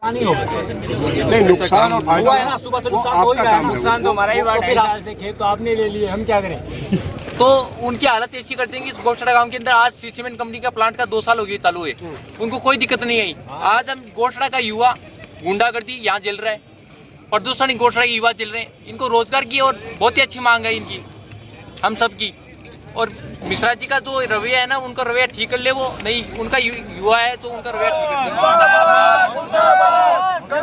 नहीं नुकसान हुआ है ना, सुबह से नुकसान हो ही रहा है। नुकसान तो हमारा ही हुआ, 2.5 साल से खेत तो आपने ले लिए, हम क्या करें। तो उनकी हालत ऐसी करते हैं कि इस गोठड़ा गांव के अंदर आज सीमेंट कंपनी का प्लांट का 2 साल हो गए चालू है, उनको कोई दिक्कत नहीं आई। आज हम गोठड़ा का युवा गुंडागर्दी यहाँ जल रहा है, प्रदूषण गोठड़ा के युवा जल रहे हैं, इनको रोजगार की और बहुत ही अच्छी मांग है इनकी, हम सब की। और मिश्रा जी का जो रवैया है ना, उनका रवैया ठीक कर ले, वो नहीं उनका युवा है तो उनका रवैया ठीक कर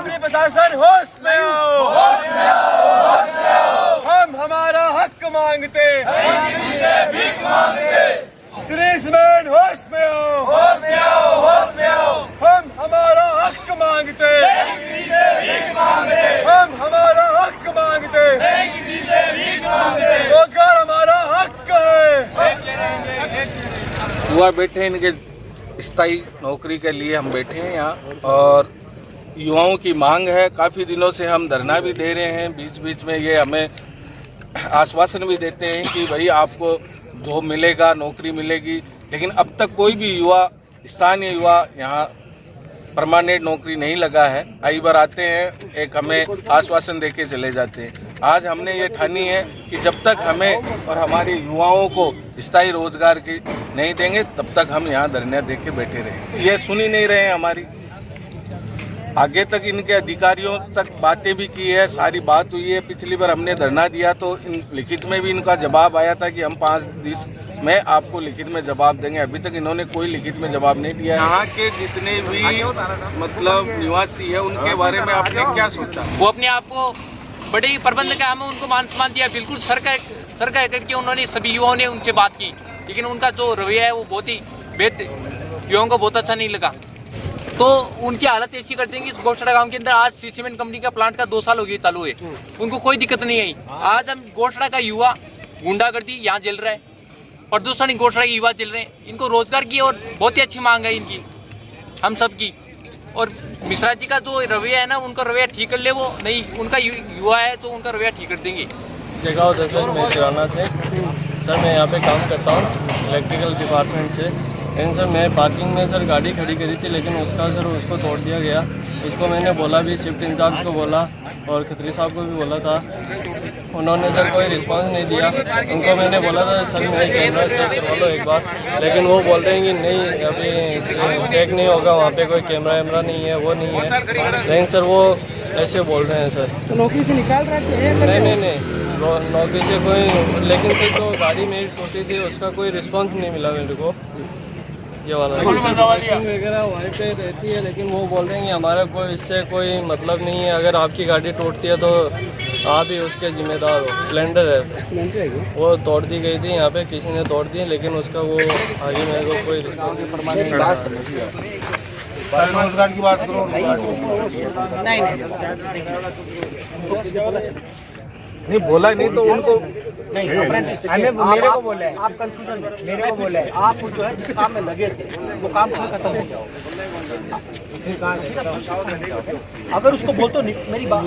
ले। प्रशासन होश में हो, हम हमारा हक मांगते, श्रीमान होश में हो, हम हमारा हक मांगते, हम हमारा हक मांगते, रोजगार हमारा हक है। युवा बैठे इनके स्थायी नौकरी के लिए हम बैठे हैं यहाँ, और युवाओं की मांग है। काफ़ी दिनों से हम धरना भी दे रहे हैं, बीच बीच में ये हमें आश्वासन भी देते हैं कि भाई आपको जॉब मिलेगा, नौकरी मिलेगी, लेकिन अब तक कोई भी युवा, स्थानीय युवा यहाँ परमानेंट नौकरी नहीं लगा है। कई बार आते हैं, एक हमें आश्वासन देके चले जाते हैं। आज हमने ये ठानी है कि जब तक हमें और हमारे युवाओं को स्थायी रोजगार की नहीं देंगे, तब तक हम यहाँ धरना दे के बैठे रहेंगे। ये सुन ही नहीं रहे हैं हमारी। आगे तक इनके अधिकारियों तक बातें भी की है, सारी बात हुई है। पिछली बार हमने धरना दिया तो इन लिखित में भी इनका जवाब आया था कि हम 5 दिन में आपको लिखित में जवाब देंगे। अभी तक इन्होंने कोई लिखित में जवाब नहीं दिया। यहाँ के जितने भी मतलब निवासी है, उनके बारे में आपने क्या सोचा? वो अपने आप को बड़े ही प्रबंध का हमें उनको मान सम्मान दिया, बिल्कुल सर का करके उन्होंने सभी युवाओं ने उनसे बात की, लेकिन उनका जो रवैया है वो बहुत ही युवाओं को बहुत अच्छा नहीं लगा। तो उनकी हालत ऐसी करते हैं कि इस गोठड़ा गांव के अंदर आज सीमेंट कंपनी का प्लांट का 2 साल हो गए चालू है, उनको कोई दिक्कत नहीं आई। आज हम गोठड़ा का युवा गुंडागर्दी यहाँ जल रहा है, प्रदूषण गोठड़ा के युवा जल रहे हैं, इनको रोजगार की और बहुत ही अच्छी मांग है इनकी, हम सब की। और मिश्रा जी का जो रवैया है ना, उनका रवैया ठीक कर ले, वो नहीं उनका युवा है तो उनका रवैया ठीक कर देंगे। जगाओ दशरथ मैं किराना से सर, मैं यहाँ पे काम करता हूँ इलेक्ट्रिकल डिपार्टमेंट से। लेकिन सर मैं पार्किंग में सर गाड़ी खड़ी करी थी, लेकिन उसको तोड़ दिया गया। उसको मैंने बोला भी, शिफ्ट इंचार्ज को बोला और खत्री साहब को भी बोला था, उन्होंने सर कोई रिस्पांस नहीं दिया। उनको मैंने बोला था सर मेरे कैमरा चेक करवा लो एक बार, लेकिन वो बोल रहे हैं कि नहीं अभी चेक नहीं होगा, वहाँ पे कोई कैमरा वैमरा नहीं है, वो नहीं है। लेकिन सर वो ऐसे बोल रहे हैं सर। तो नौकरी से निकाल रहे हैं? नहीं नौकरी से कोई, लेकिन सर जो गाड़ी मेरी टूटी थी उसका कोई रिस्पॉन्स नहीं मिला मेरे को। ये वाला वगैरह वहीं पे रहती है, लेकिन वो बोल रहे हैं कि हमारा कोई इससे कोई मतलब नहीं है। अगर आपकी गाड़ी टूटती है तो आप ही उसके जिम्मेदार हो। स्प्लेंडर है, वो तोड़ दी गई थी, यहाँ पे किसी ने तोड़ दी, लेकिन उसका वो आगे मेरे को कोई रोजगार की बात करो। नहीं बोला नहीं तो उनको नहीं, मेरे को बोला है, आप कंफ्यूजन मेरे को बोला है। आप जो है जिस काम में लगे थे वो काम खत्म हो गया। अगर उसको बोल तो मेरी बात,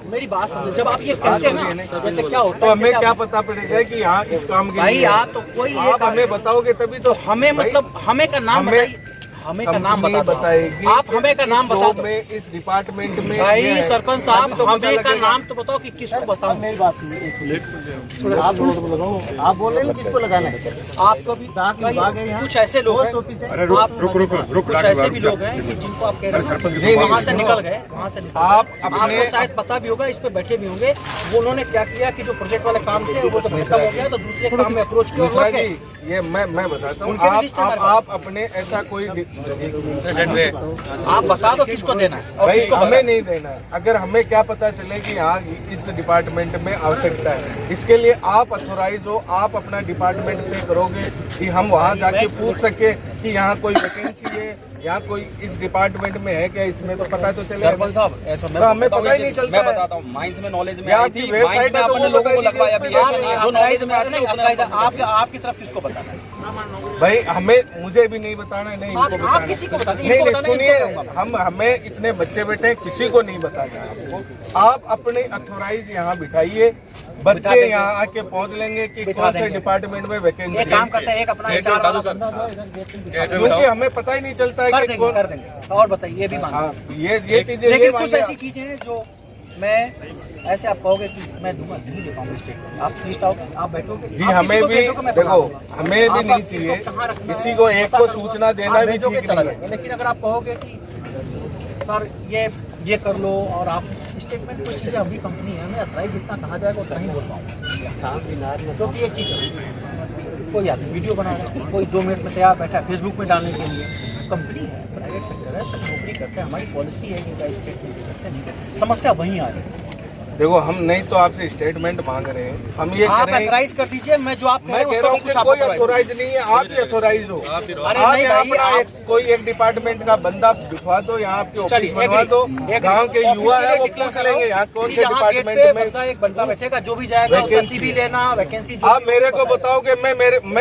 मेरी बात समझ। जब आप ये कहते हैं ना, जैसे क्या होता है, हमें क्या पता पड़ेगा कि यहाँ इस काम के भाई आप तो कोई आप हमें बताओगे तभी तो हमें मतलब हमें का नाम हमें का नाम बताएगी। आप हमें का नाम बताओ में इस डिपार्टमेंट में भाई सरपंच साहब, हमें का नाम तो बताओ कि किसको बताओ। मेरी बात आप बोल रहे हैं किसको लगाना है। आपको भी कुछ ऐसे लोग हैं, कुछ ऐसे भी लोग हैं कि जिनको आप कह रहे हैं वहाँ से निकल गए, वहाँ से आपको शायद पता भी होगा, इस पे बैठे भी होंगे। वो उन्होंने क्या किया कि जो प्रोजेक्ट वाले काम थे वो तो खत्म हो गया, तो दूसरे काम में अप्रोच किया। ये मैं बताता हूँ, आप अपने ऐसा कोई आप बता दो किसको देना है और भाई किसको हमें नहीं देना है। अगर हमें क्या पता चले कि यहाँ इस डिपार्टमेंट में आवश्यकता है, इसके लिए आप अथोराइज हो, आप अपना डिपार्टमेंट पे करोगे कि हम वहाँ जाके पूछ सके कि यहाँ कोई वैकेंसी है, यहाँ कोई इस डिपार्टमेंट में है क्या, इसमें तो पता तो चले। सरपंच साहब ऐसा तो हमें पता ही नहीं चलता। मैं बताता हूँ, माइंस में नॉलेज में आई थी, माइंस में आपने लोगों को लगवाया भी, जो नॉलेज में आते हैं आपकी तरफ किसको बताना है? भाई मुझे भी नहीं बताना है, नहीं इनको बताना आप किसी को बता दीजिए, नहीं इनको नहीं बताना है, इनको सुनिए, बताऊंगा। हमें इतने बच्चे बैठे हैं, किसी को नहीं बताना है आपको। आप अपने अथोराइज यहाँ बिठाइए, बच्चे यहाँ आके पहुँच लेंगे कि कौन से डिपार्टमेंट में वैकेंसी एक काम करते हैं, एक अपना HR वाला बंदा क्योंकि हमें पता ही नहीं चलता है कर कि देंगे, कौन। कर देंगे। और बताइए, ये भी मांग हाँ, ये चीजें ये लेकिन कुछ मांगे ऐसी चीजें हैं जो मैं ऐसे आप कहोगे कि मैं दूंगा, नहीं दे पाऊंगा स्टेटमेंट। आप लिस्ट आओगे, आप बैठोगे जी, आप हमें किसी को भी भेजोगे, मैं देखो, बनाऊंगा। हमें भी आप नहीं इसको चाहिए कहाँ रखना किसी है, को एक पता को करो। सूचना देना आप भी भेजोगे, ठीक चला नहीं है। जाएगा। लेकिन अगर आप कहोगे कि सर ये कर लो और आप स्टेटमेंट, कुछ चीज़ें अभी कंपनी है, हमें अथराइज जितना कहा जाएगा उतना ही बोल पाऊंगा। क्योंकि एक चीज़ है, कोई आदमी वीडियो बना रहा है, कोई 2 मिनट में तैयार बैठा है फेसबुक में डालने के लिए। कंपनी है, प्राइवेट सेक्टर है, सब नौकरी करते हैं, हमारी पॉलिसी है कि इनका स्टेटमेंट दे सकते हैं। समस्या वहीं आ रही है। देखो, हम नहीं तो आपसे स्टेटमेंट मांग रहे हैं, हम ये आप कह रहे हैं। अथराइज कर दीजिए, मैं जो आप मैं कह रहा हूँ कि कोई अथोराइज नहीं है, आप ही अथोराइज हो। अरे आप नहीं यहाँ भाई, अपना आप- कोई एक डिपार्टमेंट का बंदा बिठवा दो, यहाँ आपके ऑफिस चलिए, बनवा दो, एक गांव के युवा है वो डिक्लेयर पूछ लेंगे यहाँ कौन से यहाँ गेट डिपार्टमेंट पे में। बंदा, एक बंदा बैठेगा, जो भी जाएगा उसका वैकेंसी CV लेना, वैकेंसी जो आप मेरे को बताओगे, मैं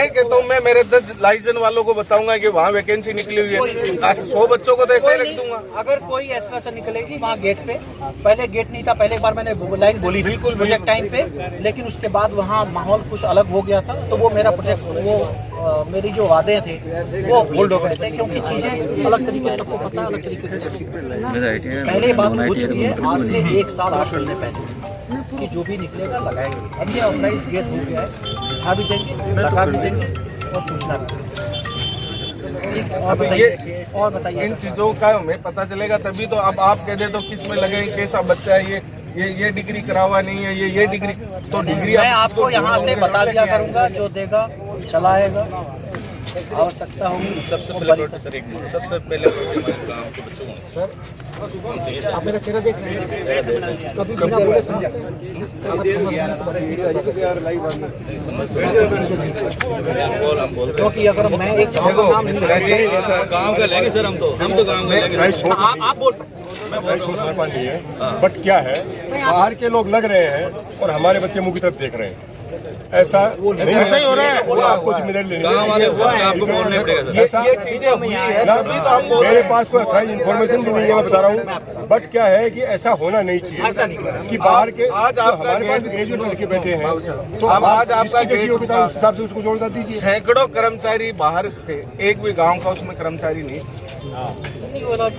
कहता हूँ, मैं मेरे 10 लाइसेंस वालों को बताऊंगा कि वहाँ वैकेंसी निकली हुई है, आज 100 बच्चों को तो ऐसे ही रख दूंगा। अगर कोई ऐसा से निकलेगी वहाँ गेट पे, पहले गेट नहीं था, पहले एक बार मैंने लाइन बोली बिल्कुल प्रोजेक्ट टाइम पे, लेकिन उसके बाद वहाँ माहौल कुछ अलग हो गया था, तो वो मेरा प्रोजेक्ट, वो मेरी जो वादे थे वो होल्ड हो गए थे, क्योंकि चीजें अलग तरीके से, सबको पता है, अलग तरीके से। पहले ये बात हो चुकी है, आज से 1 साल 8 महीने पहले, कि जो भी निकलेगा लगाएंगे। अब ये ऑर्गेनाइज गेट हो गया है, उठा भी देंगे, लगा भी देंगे और सूचना भी देंगे। ठीक है, और बताइए इन चीजों का हमें पता चलेगा तभी तो। अब आप कह दे तो किस में लगे, कैसा बच्चा है, ये डिग्री करा हुआ नहीं है, ये डिग्री, तो डिग्री मैं आपको यहाँ से बता दिया करूँगा, जो देगा चलाएगा, आवश्यकता होगी। सबसे पहले आप मेरा चेहरा देख रहे हैं, कभी बिना बोले समझते हैं। क्योंकि अगर मैं एक गाँव का नाम नहीं, गांव का लेंगे सर, हम तो गांव का लेंगे। आप बोल सकते नहीं है, बट क्या है, बाहर के लोग लग रहे हैं और हमारे बच्चे मुंह की तरफ देख रहे हैं। ऐसा ही हो रहा है, वो आपको जिम्मेदारी लेनी गांव वाले है। सब आपको बोलने पड़ेगा सर। ये चीजें हुई है ना, तभी तो हम बोल रहे मेरे हैं। पास कोई अथाई इन्फॉर्मेशन भी नहीं है, मैं बता रहा हूँ। बट क्या है कि ऐसा होना नहीं चाहिए। ऐसा नहीं होना। कि बाहर के आज जो आपका हमारे पास गेट- ग्रेजुएट लड़के बैठे हैं, तो अब आज आपका जिसकी जैसी गेट- योग्यता है, उस हिसाब से उसको जोड़ कर दीजिए। सैकड़ों कर्मचारी बाहर थे, एक भी गांव का उसमें कर्मचारी नहीं।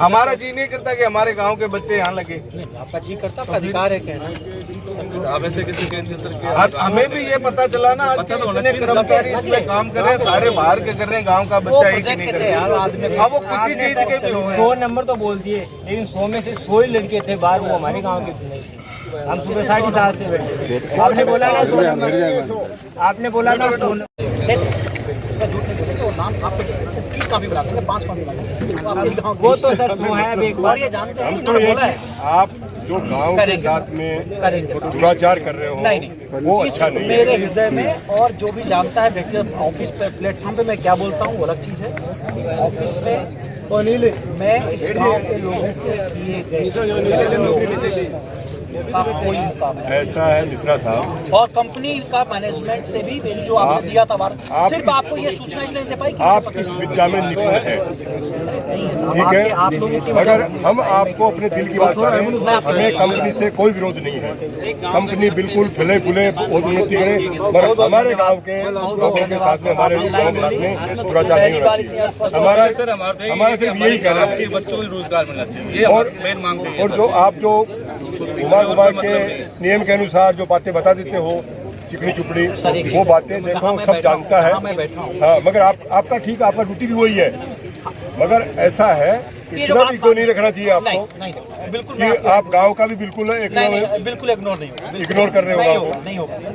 हमारा जी नहीं करता कि हमारे गांव के बच्चे यहाँ लगे। आपका जी करता, आपका अधिकार है कहना। आप ऐसे किसी के सर के आज हमें भी ये पता चला ना, आज के इतने कर्मचारी इसमें काम कर रहे हैं, सारे बाहर के कर रहे हैं, गांव का बच्चा एक ही नहीं कर रहा। अब वो किसी चीज के भी हो 100 नंबर तो बोल दिए, लेकिन 100 में से 100 ही लड़के थे बाहर, वो हमारे गांव के नहीं। हम सुबह 7:30 से बैठे थे। आपने बोला ना 100 नंबर, आपने बोला ना 100 नंबर। झूठ नहीं बोलेंगे, और नाम आपको 30 कॉपी बना देंगे, 5 कॉपी बना देंगे। वो तो सर 100 है, अब एक और बार ये जानते हैं, हम तो इन्होंने ये बोला कि है। आप जो गांव के करेंगे साथ सर। में करेंगे सर। दुराचार कर रहे हो, नहीं वो इस अच्छा नहीं मेरे है। हृदय में, और जो भी जानता है व्यक्तिगत ऑफिस पे प्लेटफॉर्म पे मैं क्या बोलता हूँ वो अलग चीज़ है। ऑफिस में मैं इस गांव के लोगों के किए गए का कोई मुकाबला नहीं। ऐसा है मिश्रा साहब, और कंपनी का मैनेजमेंट से भी मेरी जो आपने दिया था वार्ता, सिर्फ आपको ये सूचना इसलिए दे पाई कि आप मुझे इस पता विद्या में निपुण हैं, नहीं है साहब, ठीक है। आप लोगों की अगर वजह हम आपको अपने दिल की बात करें, हमें कंपनी से कोई विरोध नहीं है। कंपनी बिल्कुल फुले फुले बहुत उन्नति करे, मगर हमारे गांव के लोगों के साथ में, हमारे गाँव के साथ में दुराचार नहीं होना चाहिए। हमारा सिर्फ यही कहना है। बच्चों को रोजगार मिलना चाहिए, ये और मेन मांग है। और जो आप जो घुमा के नियम के अनुसार जो बातें बता देते हो, चिकनी चुपड़ी, वो बातें देखो सब जानता है। हाँ, मगर आपका ठीक, आपका ड्यूटी भी वही है, मगर ऐसा है इतना भी क्यों नहीं रखना चाहिए आपको नहीं बिल्कुल कि आप गांव का भी बिल्कुल बिल्कुल इग्नोर नहीं होगा, इग्नोर कर रहे हो गाँव को। नहीं होगा सर,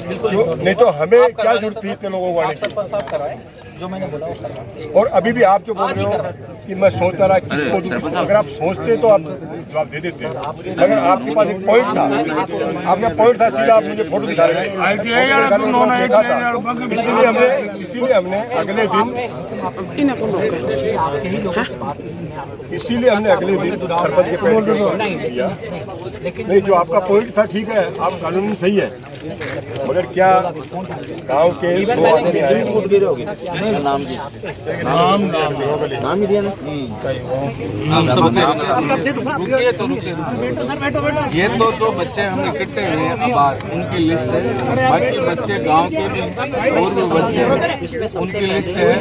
बिल्कुल जो- ignore नहीं तो हमें आप क्या करवाएं जरूरत थी सर। इतने लोगों को आने आप सरपंच साहब करवाएं, जो मैंने बोला वो करवाएं। और अभी भी आप जो बोल रहे हो कि मैं सोचता रहा किसको दूं, अगर आप सोचते तो आप जवाब दे देते, मगर आपके पास एक पॉइंट था, आपका पॉइंट था, सीधा आप मुझे फोटो दिखा रहे थे, देखा था। इसीलिए हमने अगले दिन सरपंच के पैर किया। नहीं, जो आपका पॉइंट था ठीक है, आप कानून सही है, मगर क्या गांव के 100 आदमी आए नाम ही दिया ना। ये तो जो बच्चे हम इकट्ठे हुए हैं अब उनकी लिस्ट है, बाकी बच्चे गांव के भी और भी बच्चे हैं उनकी लिस्ट है।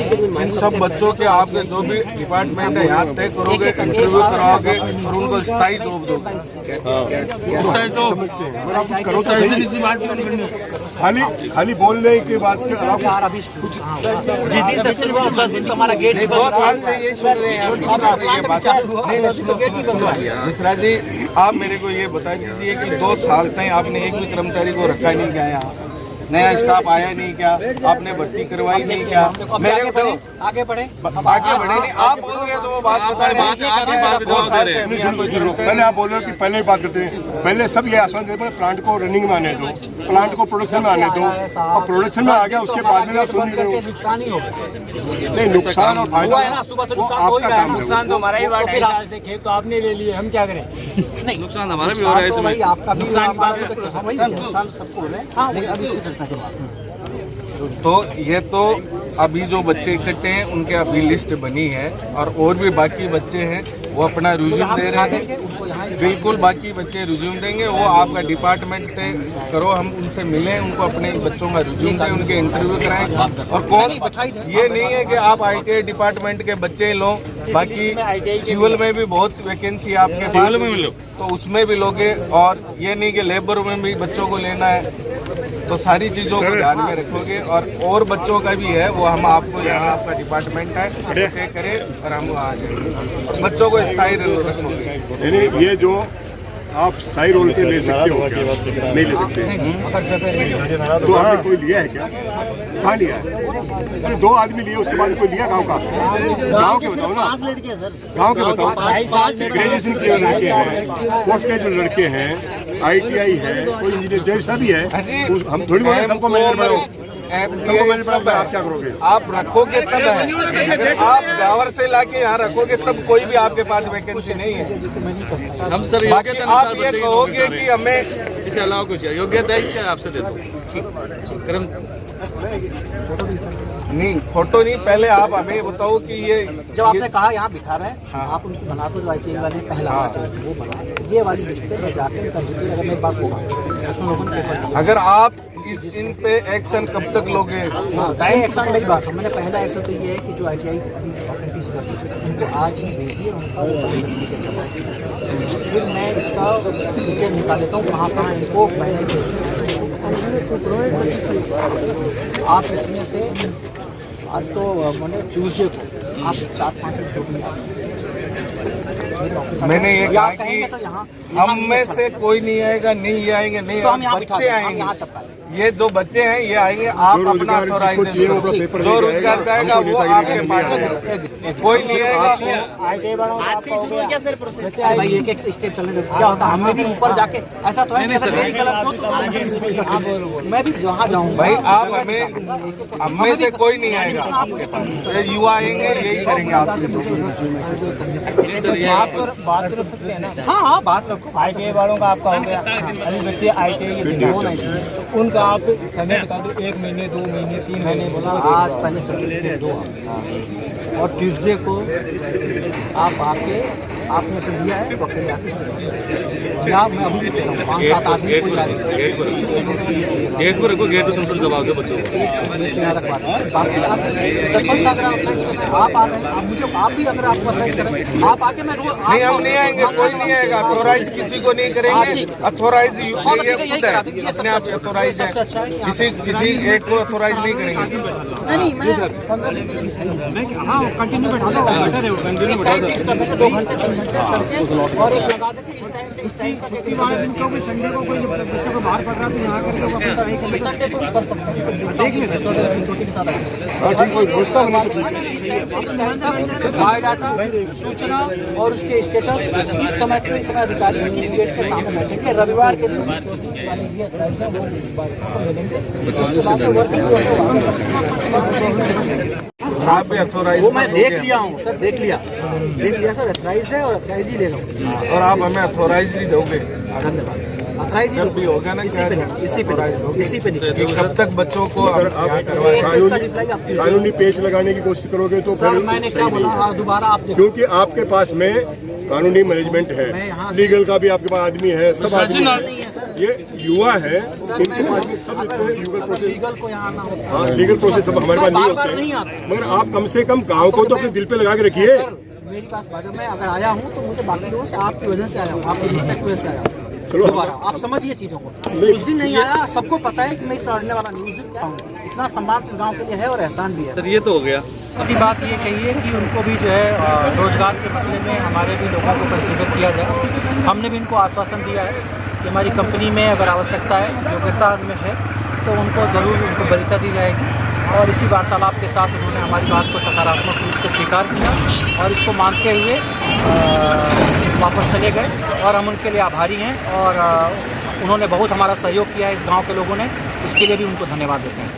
इन सब बच्चों के आपके जो भी डिपार्टमेंट है यहाँ तय करोगे, इंटरव्यू कराओगे और उनको स्थायी जॉब दोगे। स्थायी जॉब करो तो खाली बोलने के बाद जिस दिन से शुरू हुआ 10 दिन हमारा गेट नहीं, 2 साल से ये सुन रहे हैं ये बात। नहीं मिश्रा जी, आप मेरे को ये बता दीजिए कि 2 साल तक आपने एक भी कर्मचारी को रखा नहीं क्या, यहाँ नया स्टाफ आया नहीं क्या, आपने भर्ती करवाई नहीं क्या? मेरे को आगे बढ़े नहीं, आप बोल रहे हैं तो वो बात बता रहे हैं। पहले आप बोल रहे हो कि पहले ही बात करते हैं, पहले सब ये आश्वासन देते हैं प्लांट को रनिंग में आने दो, प्लांट को प्रोडक्शन में आने दो, और प्रोडक्शन में आ गया उसके बाद में आप सुन रहे हो। नुकसान ही होगा। नहीं, नुकसान और फायदा है ना, सुबह से वो नुकसान हो ही आपका रहा है। काम है। नुकसान तो हमारा ही हुआ, 2.5 साल से खेत तो आपने ले लिए, हम क्या करें? नहीं, नुकसान हमारा भी हो रहा है इसमें। भाई आपका भी नुकसान सबको हो रहा है। हाँ, लेकिन अभी इसकी चर्चा के बाद तो ये तो अभी जो बच्चे इकट्ठे हैं उनके अभी लिस्ट बनी है, और भी बाकी बच्चे हैं वो अपना रिज्यूम दे रहे हैं। बिल्कुल बाकी बच्चे रिज्यूम देंगे, वो आपका डिपार्टमेंट तय करो, हम उनसे मिलें, उनको अपने बच्चों का रिज्यूम दें, उनके इंटरव्यू कराएं। और कौन ये नहीं है कि आप ITI डिपार्टमेंट के बच्चे लो, बाकी सिविल में भी बहुत वैकेंसी आपके पास में मिलो तो उसमें भी लोगे, और ये नहीं कि लेबर में भी बच्चों को लेना है, तो सारी चीज़ों को ध्यान में रखोगे। और बच्चों का भी है, वो हम आपको यहाँ आपका डिपार्टमेंट है तय करें और हम आ जाएंगे, बच्चों को स्थायी रखोगे। ये जो आप स्थायी रोल पे ले सकते हो क्या? नहीं ले सकते। तो आपने कोई लिया है क्या? कहाँ लिया है? तो 2 आदमी लिए, उसके बाद कोई लिया गाँव का? गाँव के बताओ ना, गाँव के बताओ। ग्रेजुएशन किए लड़के हैं, पोस्ट ग्रेजुएट लड़के हैं, ITI है, कोई इंजीनियर जैसा भी है, हम थोड़ी बहुत सबको मैनेजर बनाओ, सबको मैनेजर बनाओ, आप क्या करोगे? आप रखोगे तब है, अगर आप गावर से लाके यहाँ रखोगे तब कोई भी आपके पास वैकेंसी नहीं है। हम सर बाकी आप ये कहोगे कि हमें इसके अलावा कुछ योग्यता है इसका आपसे दे दो। नहीं, फोटो नहीं, पहले आप हमें बताओ कि ये जब आपने कहा यहाँ बिठा रहे हैं, आप उनको बना दो जो ITI वाले पहला स्टेज वो बना, ये वाली लिस्ट पे मैं जाके इंटरव्यू अगर मेरे पास होगा। अगर आप इन पे एक्शन कब तक लोगे? एक्शन मेरी बात है, मैंने पहला एक्शन तो ये है कि जो ITI अप्रेंटिस करते थे उनको आज ही भेजिए, फिर मैं इसका डिटेल निकाल लेता हूँ कहाँ इनको पहले आप इसमें से आज तो मैंने ट्यूसडे को आप 4-5 जो भी मैंने ये कहा कि हम में से कोई नहीं आएगा, नहीं आएंगे, नहीं बच्चे आएंगे, ये जो बच्चे हैं ये आएंगे, आप अपना ऑथोराइजेशन जो रोजगार जाएगा वो आपके पास है, कोई नहीं आएगा। आज से शुरू हो गया सर प्रोसेस, भाई एक स्टेप चलने दो, क्या होता है हमें भी ऊपर जाके ऐसा तो है मैं भी जहाँ जाऊँ भाई, आप हमें से कोई नहीं आएगा, युवा आएंगे यही करेंगे आपके। बात रख सकते हैं ना? हाँ बात रखो। ITI वालों का आपका हो गया, अभी बच्चे ITI के उनका आप समय बता दो, 1 महीने 2 महीने 3 महीने बोला। आज पहले सर्टिफिकेट दो और ट्यूसडे को आप आके आपने तो दिया है तो अकेले आके या मैं अभी भी कह रहा हूँ 5-7 आदमी कोई गेट को रखो, गेट को संपूर्ण जवाब दो बच्चों को। बाकी आप सरपंच साहब आप आ गए, आप मुझे आप भी अगर आपको अप्लाई करें आप आके मैं नहीं, हम नहीं आएंगे, कोई नहीं आएगा, अथोराइज किसी को नहीं करेंगे, अथोराइज ये खुद है, अपने आप अथोराइज है, किसी एक को अथोराइज नहीं करेंगे। हाँ कंटिन्यू बैठा दो, कंटिन्यू बैठा दो 2 घंटे और एक लगा देते इस टाइम का छुट्टी वाले दिन को, संडे को कोई बच्चे को बाहर पढ़ रहा तो यहाँ करके वो अपना नहीं कर सकते, तो कर सकते हैं, देख लेते छोटे के साथ बायोडाटा सूचना और उसके स्टेटस इस समय के समय अधिकारी इस डेट के सामने बैठेंगे, रविवार के दिन वो मैं देख लिया हूँ सर, देख लिया सर, अथोराइज्ड है और अथोराइज ही ले रहा हूँ और आप हमें अथोराइज ही दोगे। धन्यवाद। अथराइज जब भी होगा ना इसी पे नहीं कब तक बच्चों को अगर आप कानूनी पेच लगाने की कोशिश करोगे तो सर फिर मैंने क्या बोला दोबारा आप देखो क्योंकि आपके पास में कानूनी मैनेजमेंट है, लीगल का भी आपके पास आदमी है, सब आदमी है। ये युवा है, इनके पास भी सब लीगल प्रोसेस, लीगल को यहाँ आना होता है। हाँ लीगल प्रोसेस सब हमारे पास नहीं होते हैं। मगर आप कम से कम गाँव को तो अपने दिल पे लगा के रखिए। मेरी पास बात है, मैं अगर आया हूँ तो मुझे बाकी लोगों से आपकी वजह से आया हूँ, आपकी रिस्पेक्ट की वजह से आया हूँ। चलो दोबारा आप समझिए चीज़ों को। उस दिन नहीं आया, सबको पता है कि मैं इस लड़ने वाला नहीं। उस दिन क्या हूँ, इतना सम्मान इस गांव के लिए है और एहसान भी है। सर ये तो हो गया। अपनी बात ये कही है कि उनको भी जो है रोजगार के बदले में हमारे भी लोगों को कंसीडर किया जाए। हमने भी उनको आश्वासन दिया है कि हमारी कंपनी में अगर आवश्यकता है, योग्यता में है, तो उनको ज़रूर उनको वरीयता दी जाएगी। और इसी वार्तालाप के साथ उन्होंने हमारी बात को सकारात्मक रूप से स्वीकार किया और इसको मानते हुए वापस चले गए और हम उनके लिए आभारी हैं। और उन्होंने बहुत हमारा सहयोग किया है इस गांव के लोगों ने, इसके लिए भी उनको धन्यवाद देते हैं।